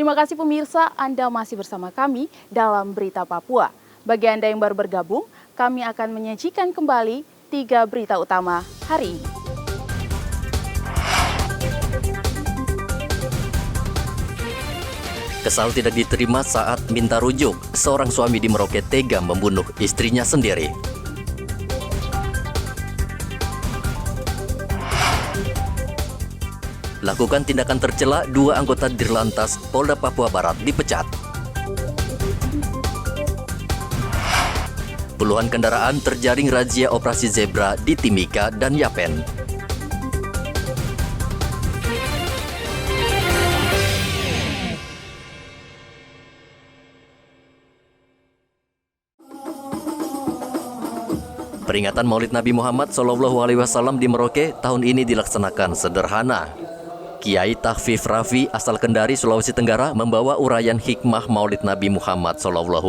Terima kasih pemirsa, Anda masih bersama kami dalam Berita Papua. Bagi Anda yang baru bergabung, kami akan menyajikan kembali 3 berita utama hari ini. Kesal tidak diterima saat minta rujuk, seorang suami di Merauke tega membunuh istrinya sendiri. Lakukan tindakan tercela, 2 anggota Dirlantas Polda Papua Barat dipecat. Puluhan kendaraan terjaring razia operasi zebra di Timika dan Yapen. Peringatan Maulid Nabi Muhammad SAW di Merauke tahun ini dilaksanakan sederhana. Kiai Tahfif Rafi asal Kendari, Sulawesi Tenggara membawa uraian hikmah Maulid Nabi Muhammad SAW.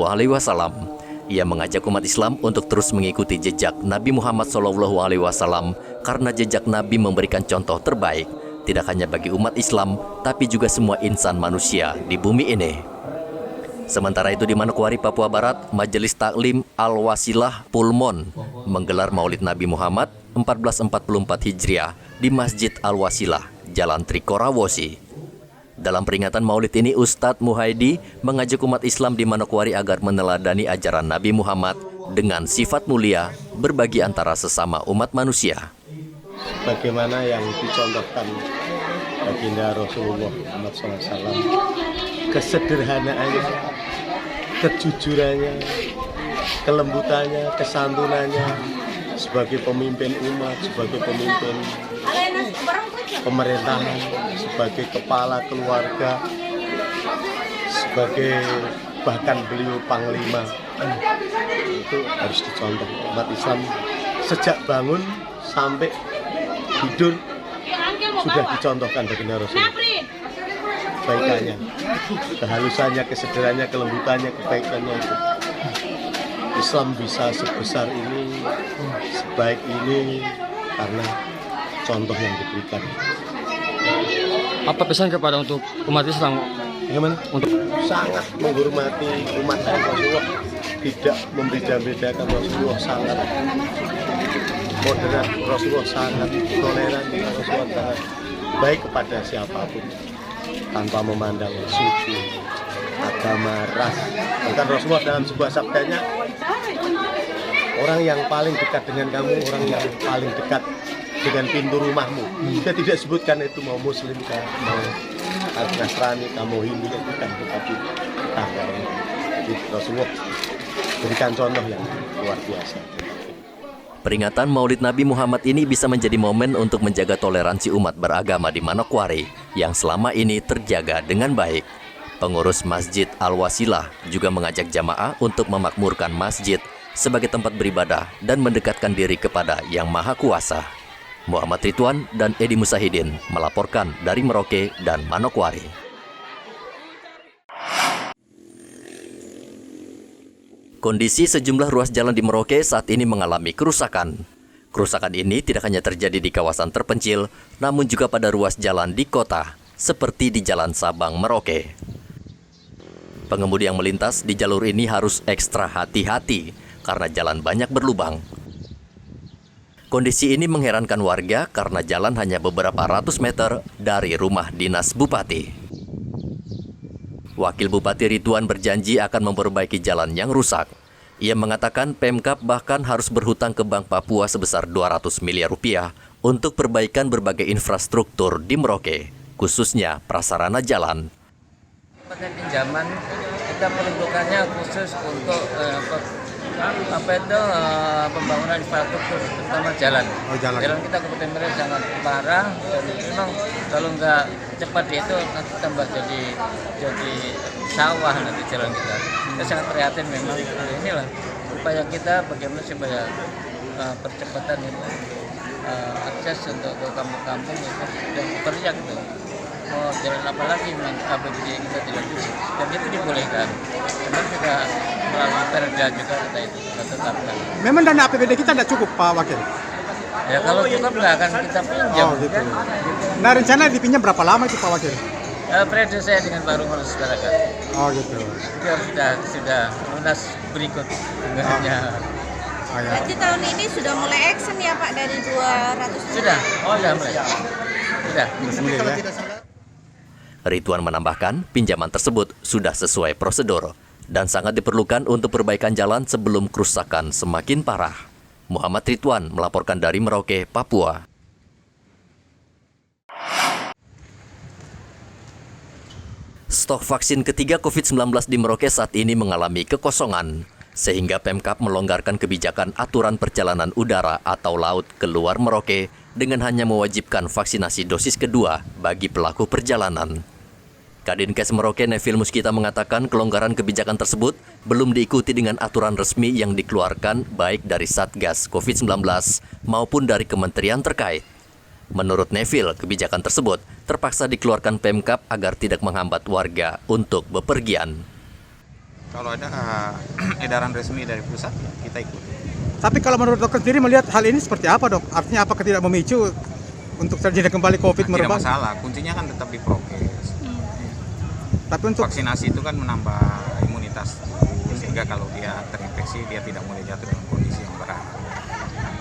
Ia mengajak umat Islam untuk terus mengikuti jejak Nabi Muhammad SAW karena jejak Nabi memberikan contoh terbaik tidak hanya bagi umat Islam tapi juga semua insan manusia di bumi ini. Sementara itu di Manokwari, Papua Barat, Majelis Taklim Al-Wasilah Pulmon menggelar Maulid Nabi Muhammad 1444 Hijriah di Masjid Al-Wasilah, Jalan Trikorawosi. Dalam peringatan Maulid ini, Ustadz Muhaidi mengajak umat Islam di Manokwari agar meneladani ajaran Nabi Muhammad dengan sifat mulia, berbagi antara sesama umat manusia. Bagaimana yang dicontohkan baginda Rasulullah Muhammad SAW, kesederhanaannya, kejujurannya, kelembutannya, kesantunannya sebagai pemimpin umat, sebagai pemimpin pemerintahan, sebagai kepala keluarga, sebagai bahkan beliau panglima. Itu harus dicontoh umat Islam sejak bangun sampai tidur sudah dicontohkan baginda Rasulullah. Kebaikannya, kehalusannya, kesederhananya, kelembutannya, kebaikannya itu. Islam bisa sebesar ini, sebaik ini karena contoh yang diberikan. Apa pesan kepada untuk umat Islam? Bagaimana? Untuk sangat menghormati umat Rasulullah, tidak membeda-bedakan. Rasulullah sangat moderat, Rasulullah sangat toleran, Rasulullah sangat baik kepada siapapun tanpa memandang suku, agama, ras. Bahkan Rasulullah dalam sebuah sabdanya, orang yang paling dekat dengan kamu, orang yang paling dekat dengan pintu rumahmu. Kita tidak sebutkan itu mau Muslim, mau Nasrani, mau Hindu, bukan, tetapi jadi Rasulullah berikan contoh yang luar biasa. Peringatan Maulid Nabi Muhammad ini bisa menjadi momen untuk menjaga toleransi umat beragama di Manokwari yang selama ini terjaga dengan baik. Pengurus Masjid Al-Wasilah juga mengajak jamaah untuk memakmurkan masjid sebagai tempat beribadah dan mendekatkan diri kepada Yang Maha Kuasa. Muhammad Ridwan dan Edi Musahidin melaporkan dari Merauke dan Manokwari. Kondisi sejumlah ruas jalan di Merauke saat ini mengalami kerusakan. Kerusakan ini tidak hanya terjadi di kawasan terpencil, namun juga pada ruas jalan di kota, seperti di Jalan Sabang, Merauke. Pengemudi yang melintas di jalur ini harus ekstra hati-hati karena jalan banyak berlubang. Kondisi ini mengherankan warga karena jalan hanya beberapa ratus meter dari rumah dinas Bupati. Wakil Bupati Ridwan berjanji akan memperbaiki jalan yang rusak. Ia mengatakan Pemkab bahkan harus berhutang ke Bank Papua sebesar 200 miliar rupiah untuk perbaikan berbagai infrastruktur di Merauke, khususnya prasarana jalan. Pakai pinjaman, kita peruntukannya khusus untuk pembangunan infrastruktur, terutama jalan. Jalan kita Kabupaten Merauke sangat parah, dan memang kalau nggak cepat itu nanti tambah jadi sawah nanti jalan kita. Kita sangat prihatin memang. Inilah upaya kita bagaimana supaya percepatan itu akses untuk ke kampung-kampung itu sudah terlihat gitu. Mau jalan apa lagi APBD kita tidak cukup, dan itu dibolehkan. Karena juga melalui perda juga kita tetapkan. Memang dana APBD kita tidak cukup, Pak Wakil? Ya kalau cukup nggak akan kita pinjam. Oh, gitu. Kan? Nah rencana dipinjam berapa lama itu Pak Wakil? periode saya dengan Pak Rumah Masyarakat. Oh gitu. Itu sudah lunas berikut dengannya. Oh, ya. Berarti tahun ini sudah mulai action ya Pak dari 200 Sudah, sudah mulai. Sudah. Ridwan menambahkan, pinjaman tersebut sudah sesuai prosedur dan sangat diperlukan untuk perbaikan jalan sebelum kerusakan semakin parah. Muhammad Ridwan melaporkan dari Merauke, Papua. Stok vaksin ketiga COVID-19 di Merauke saat ini mengalami kekosongan, sehingga Pemkab melonggarkan kebijakan aturan perjalanan udara atau laut keluar Merauke dengan hanya mewajibkan vaksinasi dosis kedua bagi pelaku perjalanan. Kadinkes Merauke Neville Muskita mengatakan kelonggaran kebijakan tersebut belum diikuti dengan aturan resmi yang dikeluarkan baik dari Satgas COVID-19 maupun dari kementerian terkait. Menurut Neville, kebijakan tersebut terpaksa dikeluarkan Pemkab agar tidak menghambat warga untuk bepergian. Kalau ada edaran resmi dari pusat, ya kita ikuti. Tapi kalau menurut dokter sendiri melihat hal ini seperti apa dok? Artinya apakah tidak memicu untuk terjadi kembali COVID Tidak merebak? masalah, kuncinya kan tetap di prokes. Tapi untuk Vaksinasi itu kan menambah imunitas, sehingga kalau dia terinfeksi, dia tidak mulai jatuh dalam kondisi yang berat.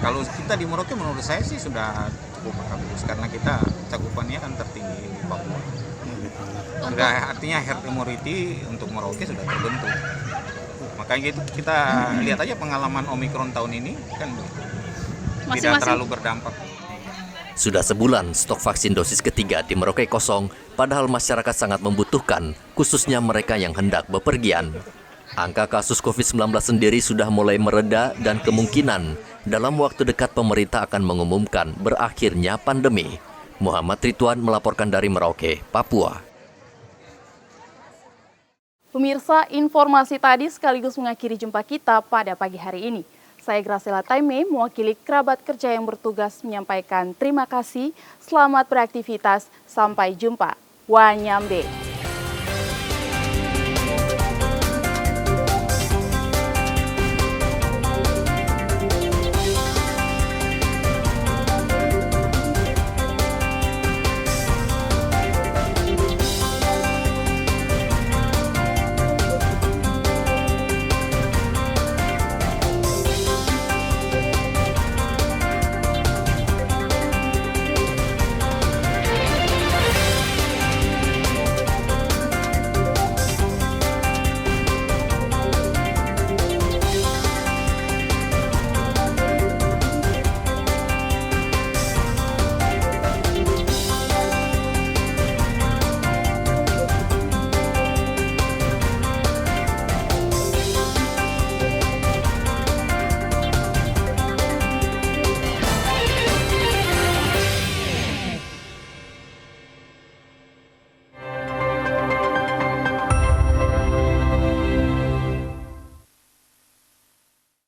Kalau kita di Merauke menurut saya sih sudah cukup bagus, karena kita cakupannya kan tertinggi di Papua. Sudah artinya herd immunity untuk Merauke sudah terbentuk. Makanya itu kita lihat aja pengalaman Omikron tahun ini kan tidak terlalu berdampak. Sudah sebulan stok vaksin dosis ketiga di Merauke kosong, padahal masyarakat sangat membutuhkan, khususnya mereka yang hendak bepergian. Angka kasus COVID-19 sendiri sudah mulai mereda dan kemungkinan dalam waktu dekat pemerintah akan mengumumkan berakhirnya pandemi. Muhammad Ridwan melaporkan dari Merauke, Papua. Pemirsa, informasi tadi sekaligus mengakhiri jumpa kita pada pagi hari ini. Saya Graciela Taime, mewakili kerabat kerja yang bertugas menyampaikan terima kasih, selamat beraktivitas, sampai jumpa. Wanyambe.